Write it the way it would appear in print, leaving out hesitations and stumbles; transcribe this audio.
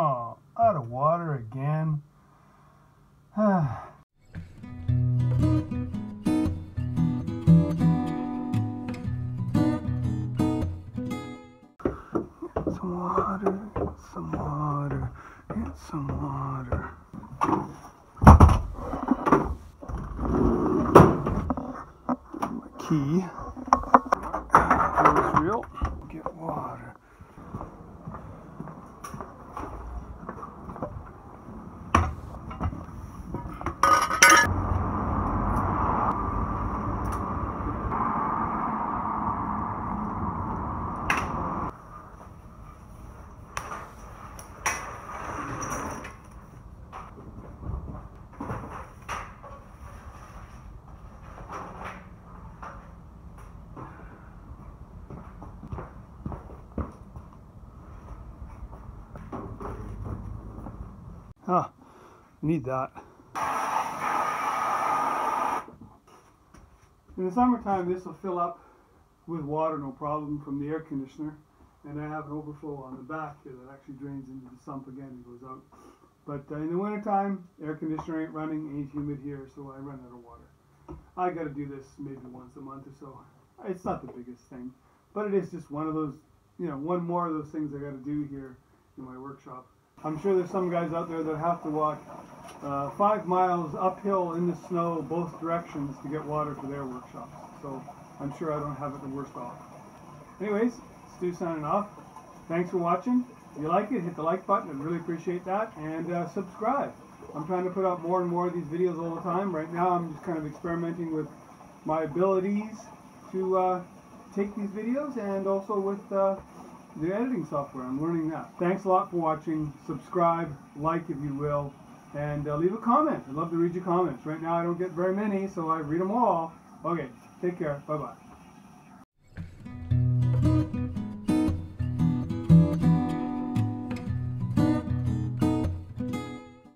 Oh, out of water again. Some water, some water, get some water. My key. It's real. Get water. Ah, need that. In the summertime, this will fill up with water, no problem, from the air conditioner. And I have an overflow on the back here that actually drains into the sump again and goes out. But in the wintertime, air conditioner ain't running, ain't humid here, so I run out of water. I got to do this maybe once a month or so. It's not the biggest thing, but it is just one of those, one more of those things I got to do here in my workshop. I'm sure there's some guys out there that have to walk 5 miles uphill in the snow both directions to get water for their workshops. So I'm sure I don't have it the worst off. Anyways, Stu signing off. Thanks for watching. If you like it, hit the like button. I'd really appreciate that. And subscribe. I'm trying to put out more and more of these videos all the time. Right now I'm just kind of experimenting with my abilities to take these videos, and also with the editing software. I'm learning that. Thanks a lot for watching. Subscribe, like if you will, and leave a comment. I'd love to read your comments. Right now I don't get very many, so I read them all. Okay, take care. Bye-bye.